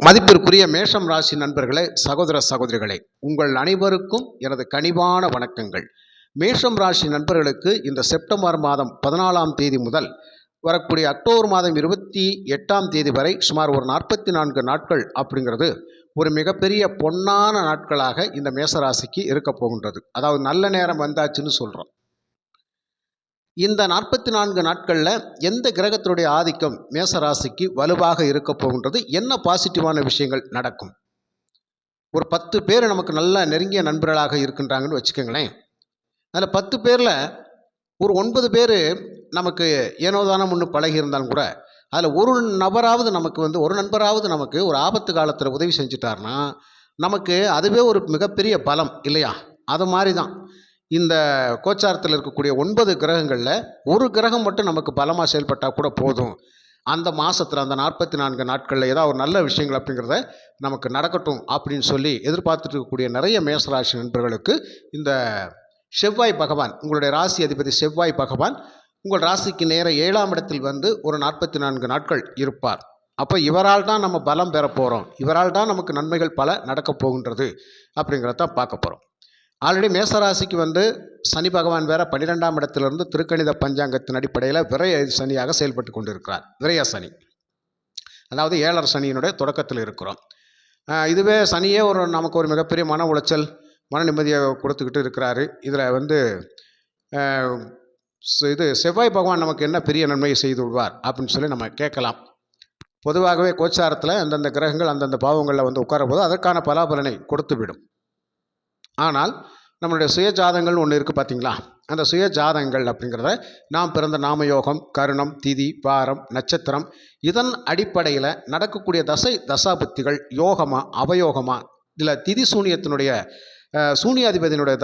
மதிப்பிற்குரிய மேஷம் ராசி நண்பர்களே, சகோதர சகோதரிகளே, உங்கள் அனைவருக்கும் எனது கனிவான வணக்கங்கள். மேஷம் ராசி நண்பர்களுக்கு இந்த செப்டம்பர் மாதம் 14ஆம் தேதி முதல் வரக்கூடிய அக்டோபர் மாதம் 28ஆம் தேதி வரை சுமார் ஒரு 44 நாட்கள் அப்படிங்கிறது ஒரு மிகப்பெரிய பொன்னான நாட்களாக இந்த மேசராசிக்கு இருக்க போகின்றது. அதாவது நல்ல நேரம் வந்தாச்சுன்னு சொல்கிறோம். இந்த 44 நாட்களில் எந்த கிரகத்தினுடைய ஆதிக்கம் மேசராசிக்கு வலுவாக இருக்க போகின்றது, என்ன பாசிட்டிவான விஷயங்கள் நடக்கும்? ஒரு 10 பேர் நமக்கு நல்ல நெருங்கிய நண்பர்களாக இருக்கின்றாங்கன்னு வச்சுக்கோங்களேன். அதில் 10 பேரில் ஒரு 9 பேர் நமக்கு ஏனோதானம் ஒன்று பழகி இருந்தாலும் கூட அதில் ஒரு நபராவது நமக்கு ஒரு நண்பராவது நமக்கு ஒரு ஆபத்து காலத்தில் உதவி செஞ்சுட்டார்னா நமக்கு அதுவே ஒரு மிகப்பெரிய பலம் இல்லையா? அது மாதிரி தான் இந்த கோச்சாரத்தில் இருக்கக்கூடிய 9 கிரகங்களில் ஒரு கிரகம் மட்டும் நமக்கு பலமாக செயல்பட்டால் கூட போதும். அந்த மாதத்தில் அந்த 44 நாட்களில் ஏதாவது ஒரு நல்ல விஷயங்கள் அப்படிங்கிறத நமக்கு நடக்கட்டும் அப்படின்னு சொல்லி எதிர்பார்த்துட்டு இருக்கக்கூடிய நிறைய மேசராசி நண்பர்களுக்கு இந்த செவ்வாய் பகவான், உங்களுடைய ராசி அதிபதி செவ்வாய் பகவான் உங்கள் ராசிக்கு நேர 7ஆம் இடத்தில் வந்து ஒரு 44 நாட்கள் இருப்பார். அப்போ இவரால் தான் நம்ம பலம் பெற போகிறோம், இவரால் தான் நமக்கு நன்மைகள் பல நடக்கப் போகின்றது அப்படிங்கிறதான் பார்க்க போகிறோம். ஆல்ரெடி மேசராசிக்கு சனி பகவான் வேற 12ஆம் இடத்திலிருந்து திருக்கணித பஞ்சாங்கத்தின் அடிப்படையில் விரய சனியாக செயல்பட்டு கொண்டிருக்கிறார். விரய சனி, அதாவது 7 சனியினுடைய தொடக்கத்தில் இருக்கிறோம். இதுவே சனியே நமக்கு ஒரு மிகப்பெரிய மன உளைச்சல், மன நிம்மதியை கொடுத்துக்கிட்டு இருக்கிறாரு. இதில் இது செவ்வாய் பகவான் நமக்கு என்ன பெரிய நன்மையை செய்து விடுவார் அப்படின்னு சொல்லி நம்ம கேட்கலாம். பொதுவாகவே கோச்சாரத்தில் அந்தந்த கிரகங்கள் அந்தந்த பாவங்களில் உட்கார போது அதற்கான பலாபலனை கொடுத்து விடும். ஆனால் நம்மளுடைய சுய ஜாதகங்கள் ஒன்று இருக்குது பார்த்தீங்களா? அந்த சுய ஜாதகங்கள் அப்படிங்கிறத நாம் பிறந்த நாமயோகம், கருணம், திதி, வாரம், நட்சத்திரம் இதன் அடிப்படையில் நடக்கக்கூடிய தசாபுத்திகள் யோகமா அவயோகமா, இதில் திதி சூனியத்தினுடைய சூனியாதிபதியினுடைய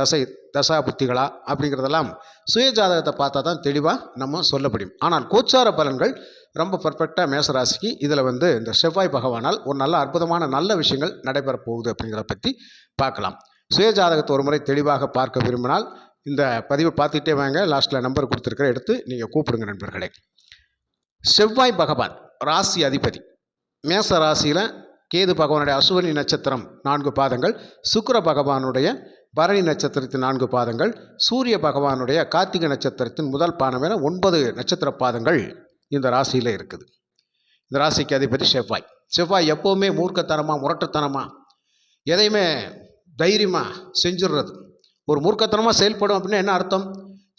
தசாபுத்திகளா அப்படிங்கிறதெல்லாம் சுய ஜாதகத்தை பார்த்தா தான் தெளிவாக நம்ம சொல்ல முடியும். ஆனால் கோச்சார பலன்கள் ரொம்ப பர்ஃபெக்டாக மேசராசிக்கு இதில் இந்த செவ்வாய் பகவானால் ஒரு நல்ல அற்புதமான நல்ல விஷயங்கள் நடைபெற போகுது அப்படிங்கிறத பற்றி பார்க்கலாம். சுய ஜாதகத்தை ஒரு முறை தெளிவாக பார்க்க விரும்பினால் இந்த பதிவை பார்த்துட்டே வாங்க. லாஸ்ட்டில் நம்பர் கொடுத்துருக்கிற எடுத்து நீங்கள் கூப்பிடுங்க நண்பர்களே. செவ்வாய் பகவான் ராசி அதிபதி. மேச ராசியில் கேது பகவானுடைய அசுவனி நட்சத்திரம் 4 பாதங்கள், சுக்கிர பகவானுடைய பரணி நட்சத்திரத்தின் 4 பாதங்கள், சூரிய பகவானுடைய கார்த்திகை நட்சத்திரத்தின் முதல் பாதம் என 9 நட்சத்திர பாதங்கள் இந்த ராசியில் இருக்குது. இந்த ராசிக்கு அதிபதி செவ்வாய். செவ்வாய் எப்போவுமே மூர்க்கத்தனமாக முரட்டுத்தனமாக எதையுமே தைரியமாக செஞ்சிடுறது. ஒரு மூர்க்கத்தனமாக செயல்படும் அப்படின்னா என்ன அர்த்தம்?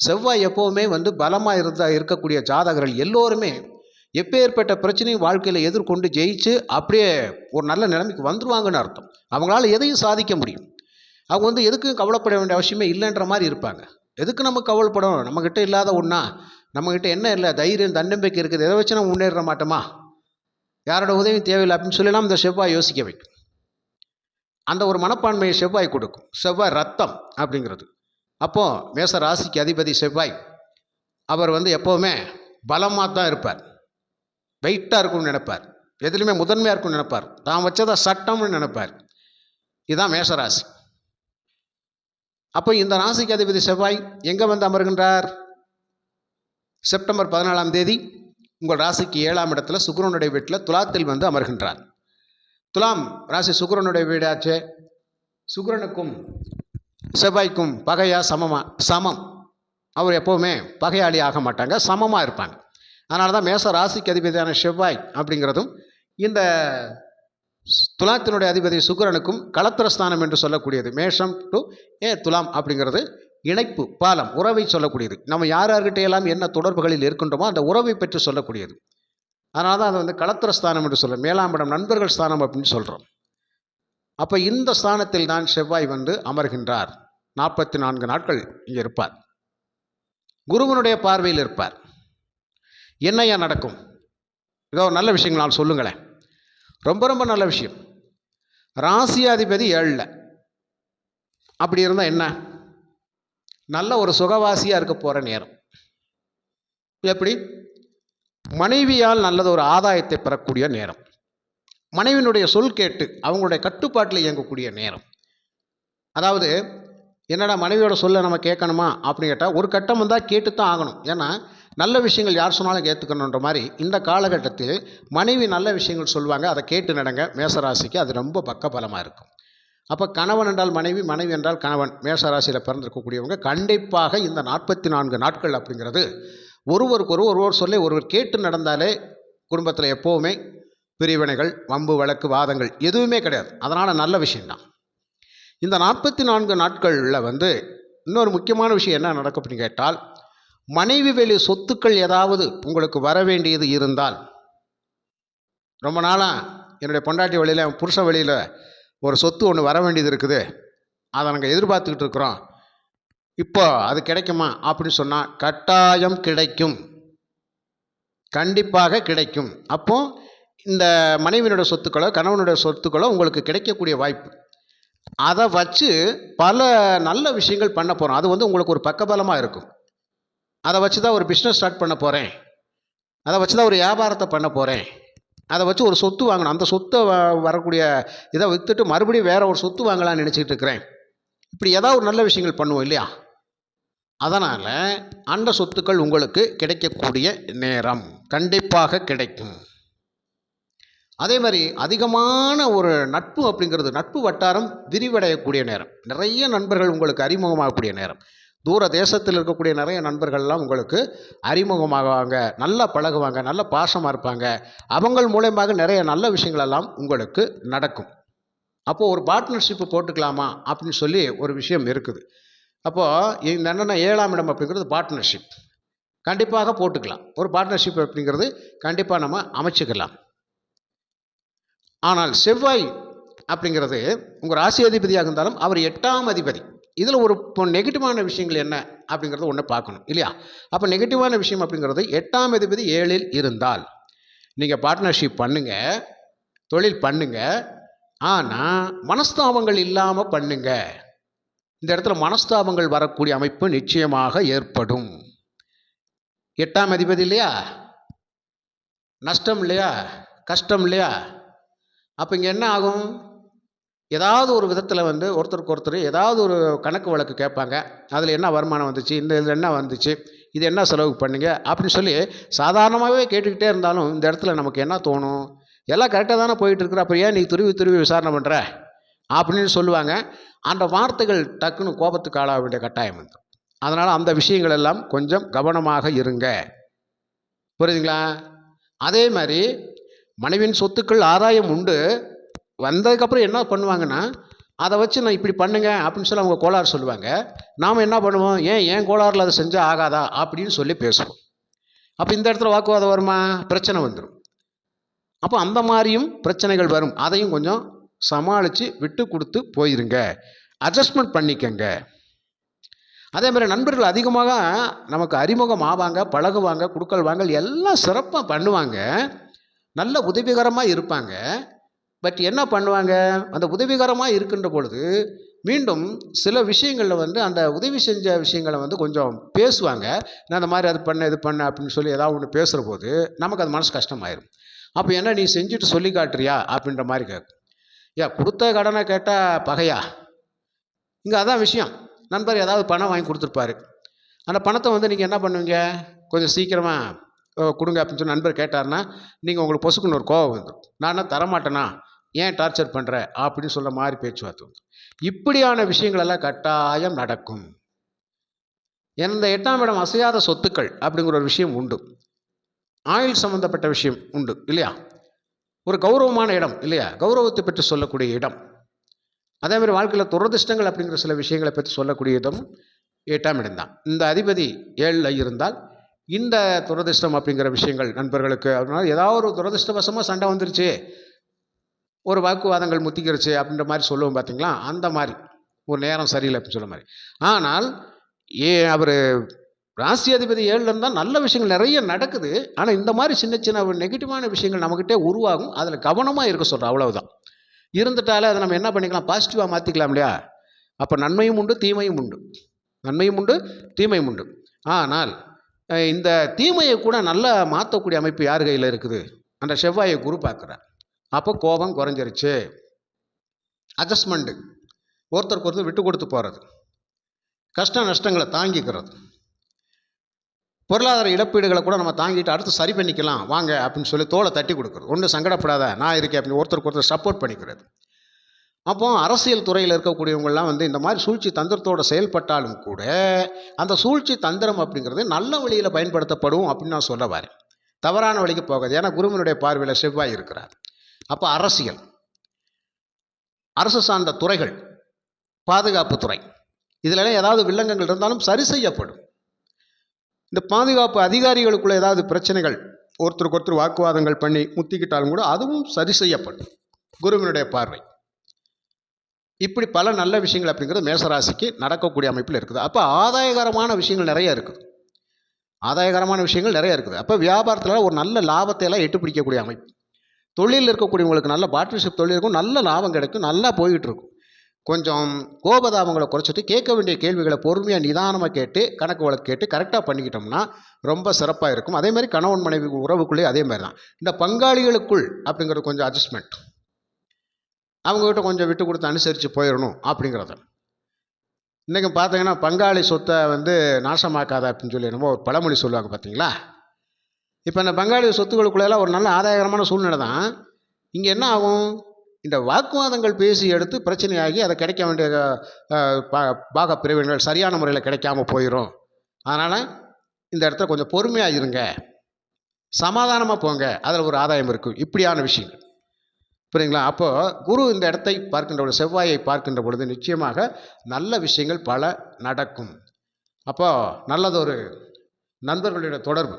செவ்வாய் எப்போவுமே பலமாக இருக்கக்கூடிய ஜாதகர்கள் எல்லோருமே எப்பேற்பட்ட பிரச்சனையும் வாழ்க்கையில் எதிர்கொண்டு ஜெயிச்சு அப்படியே ஒரு நல்ல நிலைமைக்கு வந்துடுவாங்கன்னு அர்த்தம். அவங்களால எதையும் சாதிக்க முடியும். அவங்க எதுக்கும் கவலைப்பட வேண்டிய அவசியமே இல்லைன்ற மாதிரி இருப்பாங்க. எதுக்கு நம்ம கவலைப்படணும்? நம்மக்கிட்ட இல்லாத ஒன்றா, நம்மக்கிட்ட என்ன இல்லை, தைரியம் தன்னம்பிக்கை இருக்குது, எதை வச்சு நம்ம முன்னேற மாட்டோமா, யாரோட உதவியும் தேவையில்லை அப்படின்னு சொல்லலாம் இந்த செவ்வாய் யோசிக்க வைக்கும். அந்த ஒரு மனப்பான்மையை செவ்வாய் கொடுக்கும். செவ்வாய் ரத்தம் அப்படிங்கிறது. அப்போது மேச ராசிக்கு அதிபதி செவ்வாய் அவர் எப்போவுமே பலமாக தான் இருப்பார், வெயிட்டாக இருக்கும்னு நினைப்பார், எதுலையுமே முதன்மையாக இருக்கும்னு நினைப்பார், தான் வச்சதை சட்டம்னு நினைப்பார். இதுதான் மேசராசி. அப்போ இந்த ராசிக்கு அதிபதி செவ்வாய் எங்கே அமர்கின்றார்? செப்டம்பர் 14ஆம் தேதி உங்கள் ராசிக்கு 7ஆம் இடத்துல சுக்கிரனுடைய வீட்டில் துலாத்தில் அமர்கின்றார். துலாம் ராசி சுக்கிரனுடைய வீடாச்சே. சுக்கிரனுக்கும் செவ்வாய்க்கும் பகையா சமமா? சமம். அவர் எப்போவுமே பகையாளி ஆக மாட்டாங்க, சமமாக இருப்பாங்க. அதனால தான் மேச ராசிக்கு அதிபதியான செவ்வாய் அப்படிங்கிறதும் இந்த துலாத்தினுடைய அதிபதி சுக்கிரனுக்கும் களத்திரஸ்தானம் என்று சொல்லக்கூடியது. மேஷம் டு துலாம் அப்படிங்கிறது இணைப்பு, பாலம், உறவை சொல்லக்கூடியது. நம்ம யார்கிட்ட எல்லாம் என்ன தொடர்புகளில் இருக்கின்றோமோ அந்த உறவை பற்றி சொல்லக்கூடியது. அதனால தான் அது களத்திரஸ்தானம் என்று சொல்கிறோம். 7ஆம் இடம் நண்பர்கள் ஸ்தானம் அப்படின்னு சொல்கிறோம். அப்போ இந்த ஸ்தானத்தில் தான் செவ்வாய் அமர்கின்றார். 44 நாட்கள் இங்கே இருப்பார். குருவனுடைய பார்வையில் இருப்பார். என்னையா நடக்கும்? ஏதோ நல்ல விஷயங்கள் நான் சொல்லுங்களேன். ரொம்ப ரொம்ப நல்ல விஷயம். ராசியாதிபதி 7ல் அப்படி இருந்தால் என்ன? நல்ல ஒரு சுகவாசியாக இருக்க போகிற நேரம். எப்படி? மனைவியால் நல்லது ஒரு ஆதாயத்தை பெறக்கூடிய நேரம். மனைவியினுடைய சொல் கேட்டு அவங்களுடைய கட்டுப்பாட்டில் இயங்கக்கூடிய நேரம். அதாவது என்னடா மனைவியோட சொல்ல நம்ம கேட்கணுமா அப்படின்னு கேட்டால் ஒரு கட்டம் கேட்டு தான் ஆகணும். ஏன்னா நல்ல விஷயங்கள் யார் சொன்னாலும் ஏற்றுக்கணுன்ற மாதிரி இந்த காலகட்டத்தில் மனைவி நல்ல விஷயங்கள் சொல்லுவாங்க, அதை கேட்டு நடங்க. மேசராசிக்கு அது ரொம்ப பக்கபலமாக இருக்கும். அப்போ கணவன் என்றால் மனைவி, மனைவி என்றால் கணவன், மேசராசியில் பிறந்திருக்கக்கூடியவங்க கண்டிப்பாக இந்த 44 நாட்கள் அப்படிங்கிறது ஒருவர் சொல்ல ஒருவர் கேட்டு நடந்தாலே குடும்பத்தில் எப்போவுமே பிரிவினைகள், வம்பு, வழக்கு, வாதங்கள் எதுவுமே கிடையாது. அதனால் நல்ல விஷயம்தான். இந்த 44 நாட்களில் இன்னொரு முக்கியமான விஷயம் என்ன நடக்கும் அப்படின்னு கேட்டால், மனைவி வெளி சொத்துக்கள் ஏதாவது உங்களுக்கு வர வேண்டியது இருந்தால், ரொம்ப நாளாக என்னுடைய பொண்டாட்டி வழியில் புருஷ வழியில் ஒரு சொத்து ஒன்று வர வேண்டியது இருக்குது, அதை நாங்கள் எதிர்பார்த்துக்கிட்டு இருக்கிறோம், இப்போ அது கிடைக்குமா அப்படின்னு சொன்னால் கட்டாயம் கிடைக்கும், கண்டிப்பாக கிடைக்கும். அப்போது இந்த மனைவியினுடைய சொத்துக்களோ கணவனுடைய சொத்துக்களோ உங்களுக்கு கிடைக்கக்கூடிய வாய்ப்பு. அதை வச்சு பல நல்ல விஷயங்கள் பண்ண போகிறோம். அது உங்களுக்கு ஒரு பக்கபலமாக இருக்கும். அதை வச்சு தான் ஒரு பிஸ்னஸ் ஸ்டார்ட் பண்ண போகிறேன், அதை வச்சு தான் ஒரு வியாபாரத்தை பண்ண போகிறேன், அதை வச்சு ஒரு சொத்து வாங்கணும், அந்த சொத்தை வரக்கூடிய இதை விற்றுட்டு மறுபடியும் வேறு ஒரு சொத்து வாங்கலாம்னு நினச்சிக்கிட்டு இருக்கிறேன். இப்படி ஏதாவது ஒரு நல்ல விஷயங்கள் பண்ணுவோம் இல்லையா? அதனால் அந்த சொத்துக்கள் உங்களுக்கு கிடைக்கக்கூடிய நேரம் கண்டிப்பாக கிடைக்கும். அதே மாதிரி அதிகமான ஒரு நட்பு அப்படிங்கிறது, நட்பு வட்டாரம் விரிவடையக்கூடிய நேரம், நிறைய நண்பர்கள் உங்களுக்கு அறிமுகமாகக்கூடிய நேரம், தூர தேசத்தில் இருக்கக்கூடிய நிறைய நண்பர்கள்லாம் உங்களுக்கு அறிமுகமாகுவாங்க, நல்லா பழகுவாங்க, நல்ல பாசமாக இருப்பாங்க, அவங்கள் மூலயமாக நிறைய நல்ல விஷயங்களெல்லாம் உங்களுக்கு நடக்கும். அப்போது ஒரு பார்ட்னர்ஷிப்பு போட்டுக்கலாமா அப்படின்னு சொல்லி ஒரு விஷயம் இருக்குது. அப்போது இந்த என்னென்ன 7ஆம் இடம் அப்படிங்கிறது பார்ட்னர்ஷிப், கண்டிப்பாக போட்டுக்கலாம். ஒரு பார்ட்னர்ஷிப் அப்படிங்கிறது கண்டிப்பாக நம்ம அமைச்சிக்கலாம். ஆனால் செவ்வாய் அப்படிங்கிறது உங்கள் ராசி அதிபதியாக இருந்தாலும் அவர் 8ஆம் அதிபதி. இதில் ஒரு நெகட்டிவான விஷயங்கள் என்ன அப்படிங்கிறத ஒன்று பார்க்கணும் இல்லையா? அப்போ நெகட்டிவான விஷயம் அப்படிங்கிறது 8ஆம் அதிபதி 7இல் இருந்தால் நீங்கள் பார்ட்னர்ஷிப் பண்ணுங்கள், தொழில் பண்ணுங்கள், ஆனால் மனஸ்தாபங்கள் இல்லாமல் பண்ணுங்கள். இந்த இடத்துல மனஸ்தாபங்கள் வரக்கூடிய அமைப்பு நிச்சயமாக ஏற்படும். 8ஆம் அதிபதி இல்லையா, நஷ்டம் இல்லையா, கஷ்டம் இல்லையா? அப்போ இங்கே என்ன ஆகும்? ஏதாவது ஒரு விதத்தில் ஒருத்தருக்கு ஒருத்தர் ஏதாவது ஒரு கணக்கு வழக்கு கேட்பாங்க. அதில் என்ன வருமானம் வந்துச்சு, இந்த இதில் என்ன வந்துச்சு, இது என்ன செலவு பண்ணுங்க அப்படின்னு சொல்லி சாதாரணமாகவே கேட்டுக்கிட்டே இருந்தாலும் இந்த இடத்துல நமக்கு என்ன தோணும்? எல்லாம் கரெக்டாக தானே போயிட்டுருக்குற, அப்புறம் ஏன் நீ துருவி விசாரணை பண்ணுற அப்படின்னு சொல்லுவாங்க. அந்த வார்த்தைகள் டக்குன்னு கோபத்துக்கு ஆளாக வேண்டிய கட்டாயம் வந்து. அதனால் அந்த விஷயங்கள் எல்லாம் கொஞ்சம் கவனமாக இருங்க. புரியுதுங்களா? அதே மாதிரி மனைவியின் சொத்துக்கள் ஆதாயம் உண்டு. வந்ததுக்கப்புறம் என்ன பண்ணுவாங்கன்னா, அதை வச்சு நான் இப்படி பண்ணுங்க அப்படின்னு சொல்லி அவங்க கோளாறு சொல்லுவாங்க. நாம் என்ன பண்ணுவோம், ஏன் கோளாறில் அதை செஞ்சால் ஆகாதா அப்படின்னு சொல்லி பேசுவோம். அப்போ இந்த இடத்துல வாக்குவாதம் வருமா? பிரச்சனை வந்துடும். அப்போ அந்த மாதிரியும் பிரச்சனைகள் வரும். அதையும் கொஞ்சம் சமாளித்து விட்டு கொடுத்து போயிருங்க, அட்ஜஸ்ட்மெண்ட் பண்ணிக்கங்க. அதே மாதிரி நண்பர்கள் அதிகமாக நமக்கு அறிமுகம் ஆவாங்க, பழகுவாங்க, குடுக்கல் வாங்கல் எல்லாம் சிறப்பாக பண்ணுவாங்க, நல்ல உதவிகரமாக இருப்பாங்க. பட் என்ன பண்ணுவாங்க, அந்த உதவிகரமாக இருக்கின்ற பொழுது மீண்டும் சில விஷயங்களில் அந்த உதவி செஞ்ச விஷயங்களை கொஞ்சம் பேசுவாங்க. நான் அந்த மாதிரி அது பண்ண இது பண்ண அப்படின்னு சொல்லி ஏதாவது ஒன்று பேசுகிற போது நமக்கு அது மனசு கஷ்டமாயிரும். அப்போ என்ன நீ செஞ்சுட்டு சொல்லி காட்டுறியா அப்படின்ற மாதிரி கேட்கும். கொடுத்த கடனை கேட்டால் பகையா? இங்கே அதான் விஷயம். நண்பர் ஏதாவது பணம் வாங்கி கொடுத்துருப்பாரு, அந்த பணத்தை நீங்கள் என்ன பண்ணுவீங்க, கொஞ்சம் சீக்கிரமாக கொடுங்க அப்படின்னு சொல்லி நண்பர் கேட்டார்னா நீங்கள் உங்களுக்கு பொசுக்குன்னு ஒரு கோவம் வந்துடும். நான் தரமாட்டேனா, ஏன் டார்ச்சர் பண்ணுற அப்படின்னு சொல்கிற மாதிரி பேச்சுவார்த்தை வந்து. இப்படியான விஷயங்களெல்லாம் கட்டாயம் நடக்கும். எந்த 8ஆம் இடம் அசையாத சொத்துக்கள் அப்படிங்கிற ஒரு விஷயம் உண்டு, ஆயுள் சம்பந்தப்பட்ட விஷயம் உண்டு இல்லையா? ஒரு கௌரவமான இடம் இல்லையா, கௌரவத்தை பற்றி சொல்லக்கூடிய இடம். அதே மாதிரி வாழ்க்கையில் துரதிர்ஷ்டங்கள் அப்படிங்கிற சில விஷயங்களை பற்றி சொல்லக்கூடிய இடம் 8ஆம் இடம் தான். இந்த அதிபதி 7ல் இருந்தால் இந்த துரதிர்ஷ்டம் அப்படிங்கிற விஷயங்கள் நண்பர்களுக்கு, அதனால் ஏதாவது ஒரு துரதிர்ஷ்டவசமாக சண்டை வந்துருச்சு, ஒரு வாக்குவாதங்கள் முத்திக்கிருச்சு அப்படின்ற மாதிரி சொல்லுவோம் பார்த்தீங்களா, அந்த மாதிரி ஒரு நேரம் சரியில்லை அப்படின்னு சொல்ல மாதிரி. ஆனால் அவர் ராசி அதிபதி 7ல் இருந்தால் நல்ல விஷயங்கள் நிறைய நடக்குது. ஆனால் இந்த மாதிரி சின்ன சின்ன நெகட்டிவான விஷயங்கள் நம்மக்கிட்டே உருவாகும். அதில் கவனமாக இருக்க சொல்கிறோம், அவ்வளவுதான். இருந்துட்டாலே அதை நம்ம என்ன பண்ணிக்கலாம், பாசிட்டிவாக மாற்றிக்கலாம் இல்லையா? அப்போ நன்மையும் உண்டு தீமையும் உண்டு, நன்மையும் உண்டு தீமையும் உண்டு. ஆனால் இந்த தீமையை கூட நல்லா மாற்றக்கூடிய அமைப்பு யார் கையில் இருக்குது? அந்த செவ்வாயை குரு பார்க்குறார். அப்போ கோபம் குறைஞ்சிருச்சு, அட்ஜஸ்ட்மெண்ட்டு, ஒருத்தருக்கு ஒருத்தர் விட்டு கொடுத்து போகிறது, கஷ்ட நஷ்டங்களை தாங்கிக்கிறது, பொருளாதார இழப்பீடுகளை கூட நம்ம தாங்கிட்டு அடுத்து சரி பண்ணிக்கலாம் வாங்க அப்படின்னு சொல்லி தோளை தட்டி கொடுக்குறது. ஒன்றும் சங்கடப்படாத நான் இருக்கேன் அப்படின்னு ஒருத்தருக்கு ஒருத்தர் சப்போர்ட் பண்ணிக்கிறது. அப்போ அரசியல் துறையில் இருக்கக்கூடியவங்கெல்லாம் வந்து இந்த மாதிரி சூழ்ச்சி தந்திரத்தோடு செயல்பட்டாலும் கூட அந்த சூழ்ச்சி தந்திரம் அப்படிங்கிறது நல்ல வழியில் பயன்படுத்தப்படும் அப்படின்னு நான் சொல்ல வரேன். தவறான வழிக்கு போகாது. ஏன்னா குருவினுடைய பார்வையில் செவ்வாய் இருக்கிறார். அப்போ அரசியல், அரசு சார்ந்த துறைகள், பாதுகாப்பு துறை, இதிலெல்லாம் ஏதாவது வில்லங்கங்கள் இருந்தாலும் சரி செய்யப்படும். இந்த பாதுகாப்பு அதிகாரிகளுக்குள்ள ஏதாவது பிரச்சனைகள், ஒருத்தருக்கு ஒருத்தர் வாக்குவாதங்கள் பண்ணி முத்திக்கிட்டாலும் கூட அதுவும் சரி செய்யப்படும் குருவினுடைய பார்வை. இப்படி பல நல்ல விஷயங்கள் அப்படிங்கிறது மேசராசிக்கு நடக்கக்கூடிய அமைப்பில் இருக்குது. அப்போ ஆதாயகரமான விஷயங்கள் நிறைய இருக்குது. ஆதாயகரமான விஷயங்கள் நிறைய இருக்குது. அப்போ வியாபாரத்தில் ஒரு நல்ல லாபத்தை எல்லாம் எட்டு பிடிக்கக்கூடிய அமைப்பு. தொழிலில் இருக்கக்கூடியவங்களுக்கு நல்ல பார்ட்னர்ஷிப் தொழில் இருக்கும், நல்ல லாபம் கிடைக்கும், நல்லா போய்கிட்டு இருக்கும். கொஞ்சம் கோபதாபங்களை குறைச்சிட்டு கேட்க வேண்டிய கேள்விகளை பொறுமையாக நிதானமாக கேட்டு கணக்கு வழக்கு கேட்டு கரெக்டாக பண்ணிக்கிட்டோம்னா ரொம்ப சிறப்பாக இருக்கும். அதே மாதிரி கணவன் மனைவி உறவுக்குள்ளே அதே மாதிரி தான். இந்த பங்காளிகளுக்குள் அப்படிங்கிறது கொஞ்சம் அட்ஜஸ்ட்மெண்ட், அவங்ககிட்ட கொஞ்சம் விட்டு கொடுத்து அனுசரித்து போயிடணும் அப்படிங்கிறத. இன்றைக்கி பார்த்தீங்கன்னா பங்காளி சொத்தை வந்து நாசமாக்காத அப்படின்னு சொல்லி என்னமோ ஒரு பழமொழி சொல்லுவாங்க பார்த்தீங்களா. இப்போ இந்த பங்காளி சொத்துக்களுக்குள்ளெல்லாம் ஒரு நல்ல ஆதாயகரமான சூழ்நிலை தான். இங்கே என்ன ஆகும், இந்த வாக்குவாதங்கள் பேசி எடுத்து பிரச்சனையாகி அதை கிடைக்க வேண்டிய பாக பிரிவினர்கள் சரியான முறையில் கிடைக்காம போயிடும். அதனால் இந்த இடத்துல கொஞ்சம் பொறுமையாக இருங்க, சமாதானமாக போங்க, அதில் ஒரு ஆதாயம் இருக்கும். இப்படியான விஷயங்கள் புரியுங்களா. அப்போது குரு இந்த இடத்தை பார்க்கின்ற பொழுது, செவ்வாயை பார்க்கின்ற பொழுது நிச்சயமாக நல்ல விஷயங்கள் பல நடக்கும். அப்போது நல்லதொரு நண்பர்களுடைய தொடர்பு,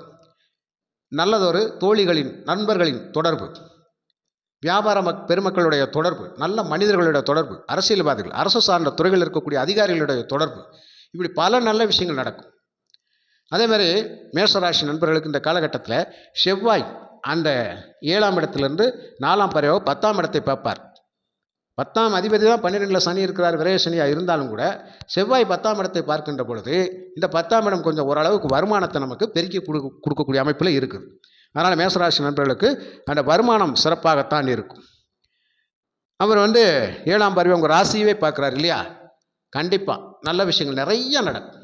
நல்லதொரு தோழிகளின் நண்பர்களின் தொடர்பு, வியாபார பெருமக்களுடைய தொடர்பு, நல்ல மனிதர்களுடைய தொடர்பு, அரசியல்வாதிகள், அரசு சார்ந்த துறைகளில் இருக்கக்கூடிய அதிகாரிகளுடைய தொடர்பு, இப்படி பல நல்ல விஷயங்கள் நடக்கும். அதேமாதிரி மேஷராசி நண்பர்களுக்கு இந்த காலகட்டத்தில் செவ்வாய் அந்த 7ஆம் இடத்துலேருந்து 4ஆம் பறவை 10ஆம் இடத்தை பார்ப்பார். 10ஆம் அதிபதி தான் 12இல் சனி இருக்கிறார், விரைய சனியாக இருந்தாலும் கூட செவ்வாய் 10ஆம் இடத்தை பார்க்கின்ற பொழுது இந்த 10ஆம் இடம் கொஞ்சம் ஓரளவுக்கு வருமானத்தை நமக்கு பெருக்கி கொடுக்கக்கூடிய அமைப்பில் இருக்குது. அதனால் மேசராசி நண்பர்களுக்கு அந்த வருமானம் சிறப்பாகத்தான் இருக்கும். அவர் வந்து 7ஆம் பறவை உங்கள் ராசியவே பார்க்குறாரு இல்லையா, கண்டிப்பாக நல்ல விஷயங்கள் நிறைய நடக்கும்.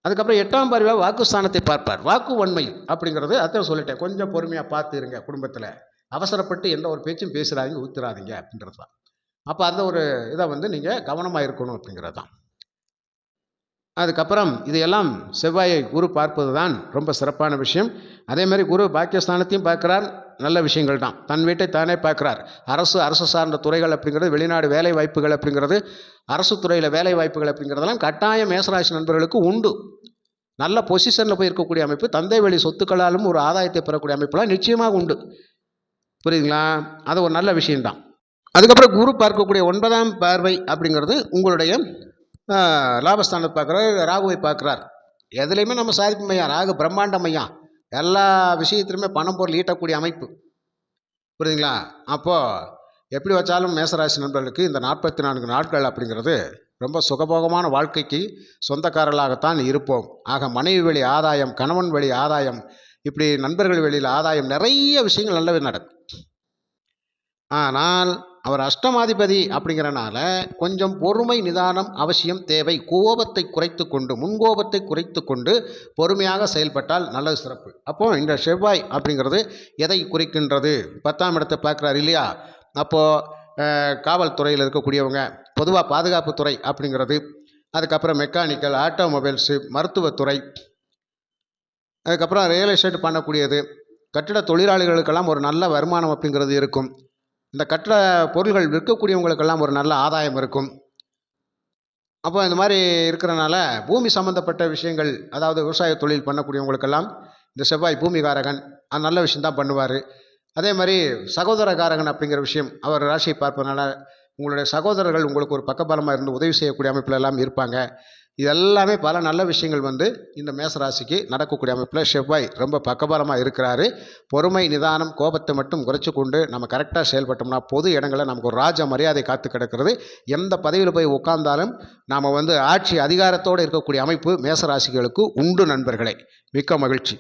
அதுக்கப்புறம் 8ஆம் பார்வை வாக்குஸ்தானத்தை பார்ப்பார். வாக்கு வன்மை அப்படிங்கிறது அதான் சொல்லிட்டேன், கொஞ்சம் பொறுமையாக பார்த்து இருங்க. குடும்பத்தில் அவசரப்பட்டு எந்த ஒரு பேச்சும் பேசுகிறாதீங்க, ஊத்துறாதீங்க அப்படின்றது தான். அப்போ அந்த ஒரு இதை வந்து நீங்கள் கவனமாக இருக்கணும் அப்படிங்கிறது தான். அதுக்கப்புறம் இதையெல்லாம் செவ்வாயை குரு பார்ப்பது தான் ரொம்ப சிறப்பான விஷயம். அதே மாதிரி குரு பாக்கியஸ்தானத்தையும் பார்க்குறார், நல்ல விஷயங்கள் தான். தன் வீட்டை தானே பார்க்குறார். அரசு சார்ந்த துறைகள் அப்படிங்கிறது, வெளிநாடு வேலை வாய்ப்புகள் அப்படிங்கிறது, அரசு துறையில் வேலை வாய்ப்புகள் அப்படிங்கிறதெல்லாம் கட்டாயம் மேசராசி நண்பர்களுக்கு உண்டு. நல்ல பொசிஷனில் போய் இருக்கக்கூடிய அமைப்பு, தந்தை வழி சொத்துக்களாலும் ஒரு ஆதாயத்தை பெறக்கூடிய அமைப்புலாம் நிச்சயமாக உண்டு. புரியுதுங்களா, அது ஒரு நல்ல விஷயம்தான். அதுக்கப்புறம் குரு பார்க்கக்கூடிய 9ஆம் பார்வை அப்படிங்கிறது உங்களுடைய லாபஸ்தானத்தை பார்க்குறார், ராகுவை பார்க்குறார். எதுலேயுமே நம்ம சாதிக்கும் மையம் ராகு, பிரம்மாண்ட மையம், எல்லா விஷயத்திலுமே பணம் பொருள் ஈட்டக்கூடிய அமைப்பு. புரியுதுங்களா. அப்போது எப்படி வச்சாலும் மேசராசி நண்பர்களுக்கு இந்த 44 நாட்கள் அப்படிங்கிறது ரொம்ப சுகபோகமான வாழ்க்கைக்கு சொந்தக்காரர்களாகத்தான் இருப்போம். ஆக மனைவி வழி ஆதாயம், கணவன் வழி ஆதாயம், இப்படி நண்பர்கள் வெளியில் ஆதாயம், நிறைய விஷயங்கள் நல்லவே நடக்கும். ஆனால் அவர் அஷ்டமாதிபதி அப்படிங்கிறனால கொஞ்சம் பொறுமை நிதானம் அவசியம் தேவை. கோபத்தை குறைத்து கொண்டு, முன்கோபத்தை குறைத்து கொண்டு பொறுமையாக செயல்பட்டால் நல்லது, சிறப்பு. அப்போது இந்த செவ்வாய் அப்படிங்கிறது எதை குறிக்கின்றது, 10ஆம் இடத்தை பார்க்குறாரு இல்லையா. அப்போது காவல்துறையில் இருக்கக்கூடியவங்க, பொதுவாக பாதுகாப்புத்துறை அப்படிங்கிறது, அதுக்கப்புறம் மெக்கானிக்கல், ஆட்டோமொபைல்ஸு, மருத்துவத்துறை, அதுக்கப்புறம் ரியல் எஸ்டேட் பண்ணக்கூடியது, கட்டிட தொழிலாளிகளுக்கெல்லாம் ஒரு நல்ல வருமானம் அப்படிங்கிறது இருக்கும். இந்த கட்டிட பொருள்கள் விற்கக்கூடியவங்களுக்கெல்லாம் ஒரு நல்ல ஆதாயம் இருக்கும். அப்போ இந்த மாதிரி இருக்கிறனால பூமி சம்மந்தப்பட்ட விஷயங்கள், அதாவது விவசாய தொழில் பண்ணக்கூடியவங்களுக்கெல்லாம் இந்த செவ்வாய் பூமிகாரகன், அது நல்ல விஷயந்தான் பண்ணுவார். அதே மாதிரி சகோதரகாரகன் அப்படிங்கிற விஷயம் அவர் ராசியை பார்ப்பதனால உங்களுடைய சகோதரர்கள் உங்களுக்கு ஒரு பக்கபலமாக இருந்து உதவி செய்யக்கூடிய அமைப்பில் எல்லாம் இருப்பாங்க. இதெல்லாமே பல நல்ல விஷயங்கள் வந்து இந்த மேசராசிக்கு நடக்கக்கூடிய அமைப்பில் செவ்வாய் ரொம்ப பக்கபலமாக இருக்கிறாரு. பொறுமை நிதானம் கோபத்தை மட்டும் குறைச்சி கொண்டு நம்ம கரெக்டாக செயல்பட்டோம்னா பொது இடங்களில் நமக்கு ஒரு ராஜ மரியாதை காத்து கிடக்கிறது. எந்த பதவியில் போய் உட்கார்ந்தாலும் நாம் வந்து ஆட்சி அதிகாரத்தோடு இருக்கக்கூடிய அமைப்பு மேசராசிகளுக்கு உண்டு நண்பர்களே. மிக்க மகிழ்ச்சி.